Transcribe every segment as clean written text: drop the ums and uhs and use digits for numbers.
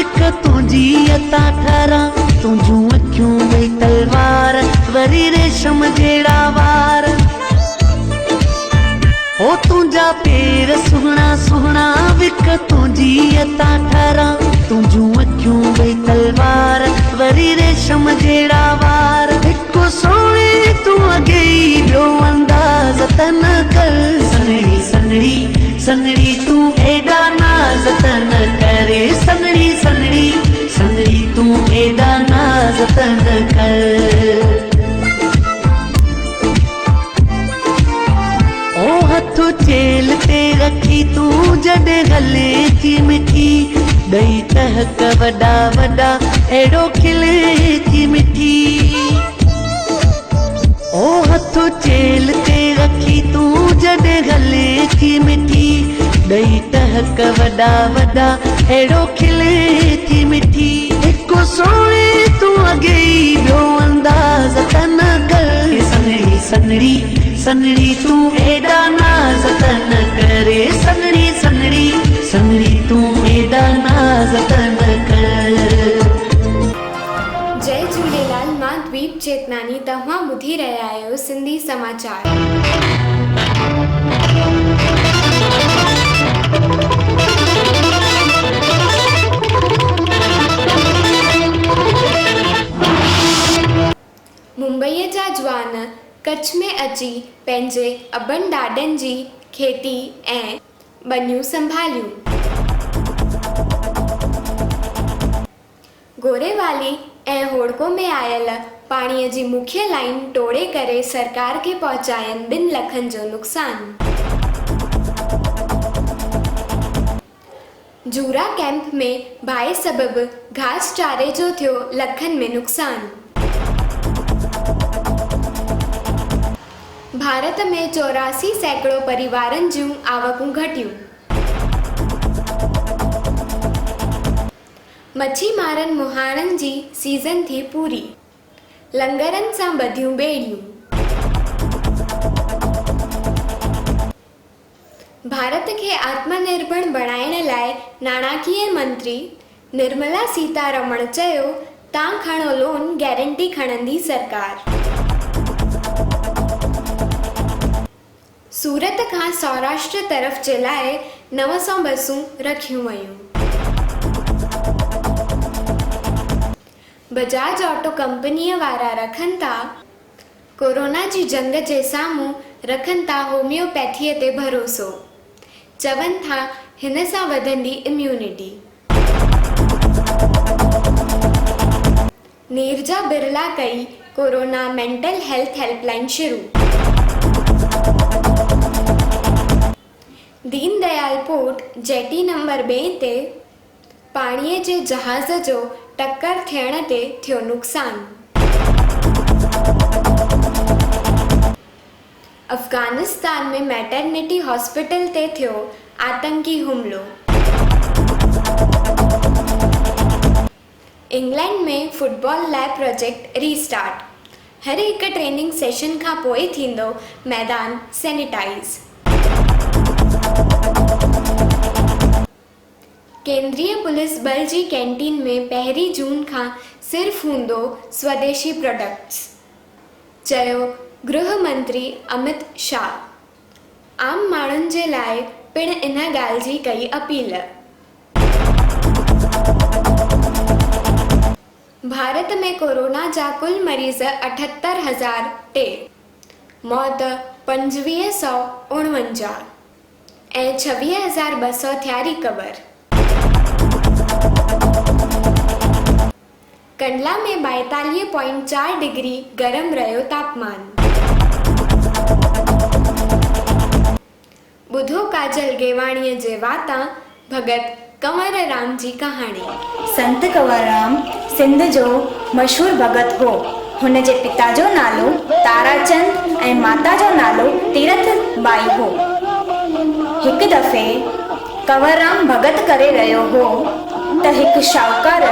विक तुझी अता ठरा तुझू अखियूं वही तलवार वरी रेशम जेड़ा वार ओ तुझा पेर सुहना सुहना विक तुझी अता ठरा तुझू अखियूं वही तलवार वरी रेशम जेड़ा वार हिकु सोने तू अगे ॿियो अंदाज़ तन कर सनड़ी सनड़ी सनड़ी तू एॾा नाज़ तन करे सनड़ी सनड़ी सनड़ी तू एॾा नाज़ तन कर ओ हथ चेल ते रखी तू जॾहिं गले थी मिठी ॾई टहक वॾा वॾा अहिड़ो खिले थी मिठी ओ हथ चेल ते रखी तू जॾहिं गले थी मिठी ॾई टहक वॾा वॾा अहिड़ो खिले थी मिठी हिकु सोने तू अगे ॿियो अंदाज़ तन कर सनड़ी सनड़ी सनड़ी तू एॾा नाज़ तन करे सनड़ी सनड़ी सनड़ी तू एॾा नाज़ तन कर। जय झूलेलाल, मां द्वीप चेतनानी, तव्हां ॿुधी रहिया आहियो सिंधी समाचार। मुंबईअ जा जवान कच्छ में अची पंहिंजे अबनि ॾाॾनि जी खेती ऐं ॿनियूं संभालियूं। गोरेवाली ऐं होड़को में आयल पाणीअ जी मुख्य लाइन टोड़े करे सरकार खे पहुचायनि 2 लखनि जो नुक़सान। जूरा कैंप में बाहि सबबि घास चारे जो थियो लखनि में नुक़सान। भारत में 84 सैकड़ो परिवारनि जूं आवकूं घटियूं। मच्छी मारनि मुहाणनि जी सीज़न थी पूरी, लंगरनि सां ॿधियूं ॿेड़ियूं। भारत खे आत्मनिर्भर बणाइण लाइ नाणाकीय मंत्री निर्मला सीतारमण चयो, तव्हां खणो लोन, गारंटी खणंदी सरकार। सूरत खां सौराष्ट्र तरफ़ जे लाइ 900 बसूं रखियूं वयूं। बजाज ऑटो कंपनीअ वारा रखनि था कोरोना जी जंग जे साम्हूं रखनि था होम्योपैथीअ ते भरोसो, चवनि था हिन सां वधंदी इम्यूनिटी। नीरजा बिरला कई कोरोना मेंटल हेल्थ हेल्पलाइन शुरू। दीनदयाल पोर्ट जेटी नंबर 2 ते पाणीअ जे जहाज़ जो टक्कर थियण ते थियो नुक़सान। अफ़गानिस्तान में मैटरनिटी हॉस्पिटल ते थियो आतंकी हुमिलो। इंग्लैंड में फुटबॉल लैब प्रोजेक्ट रीस्टार्ट। हर हिक ट्रेनिंग सेशन खां पोइ थींदो मैदान सैनिटाइज़। केंद्रीय पुलिस बल जी कैंटीन में 1 जून खां सिर्फ़ हूंदो स्वदेशी प्रोडक्ट्स, चयो गृह मंत्री अमित शाह। आम माण्हुनि जे लाइ पिण इन ॻाल्हि जी कई अपील। भारत में कोरोना जा कुल मरीज़ 78,003, मौत 2549 ऐं 26,200 थिया रिकवर। कंडला में 42.4 डिग्री गरम रहियो तापमान। ॿुधो काजल गेवाणीअ जे वाता भगत कंवरराम जी कहाणी। संत कंवरराम सिंध जो मशहूर भगत हो। हुन जे पिता जो नालो ताराचंद ऐं माता जो नालो तीरथ बाई हो। हिकु दफ़े कंवरराम भगत करे रहियो हो त हिकु शाहूकार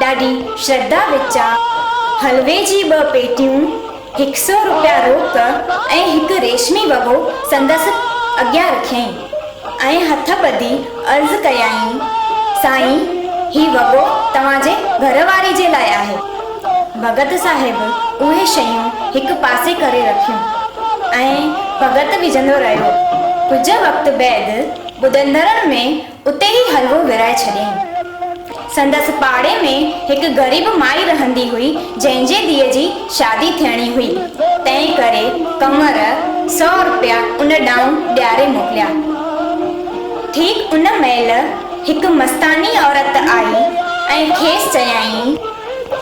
ॾाढी श्रद्धा विचा हलवे जी 2 पेटियूं 100 रुपया रोक ऐं हिकु रेशमी वॻो संदसि अॻियां रखियईं ऐं हथ ॿधी अर्ज़ु कयाईं, साईं ही वॻो तव्हांजे घरवारी जे लाइ आहे। भगत साहिब उहे शयूं हिकु पासे करे रखियूं ऐं भगत विझंदो रहियो। कुझु वक़्तु बैदि ॿुधंदड़नि में उते ई हलवो विराए छॾियईं। संदसि पाड़े में हिकु ग़रीब माई रहंदी हुई जंहिंजे धीअ जी शादी थियणी हुई। तंहिं करे कमर 100 रुपया उन ॾांहुं ॾियारे मोकिलिया। ठीक उन महिल हिकु मस्तानी औरत आई ऐं खेसि चयाईं,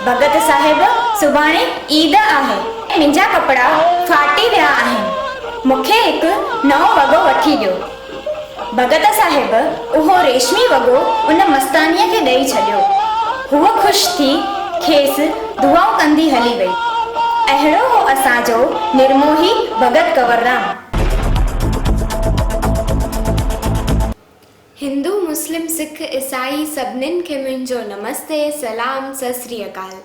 भगत साहिब सुभाणे ईद आहे, मुंहिंजा कपिड़ा फाटी विया आहिनि, मूंखे हिकु नओं वॻो वठी ॾियो। भगत साहिब उहो रेशमी वॻो उन मस्तानीअ खे ॾेई छॾियो। हूअ ख़ुशि थी खेसि दुआऊं कंदी हली वई। अहिड़ो हो असांजो निर्मोही भगत कंवरराम। हिंदू मुस्लिम सिख ईसाई सभिनीनि खे मुंहिंजो नमस्ते, सलाम, सत श्री अकाल।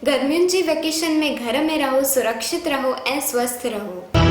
गर्मियुनि जी वेकेशन में घर में रहो, सुरक्षित रहो ऐं स्वस्थ रहो।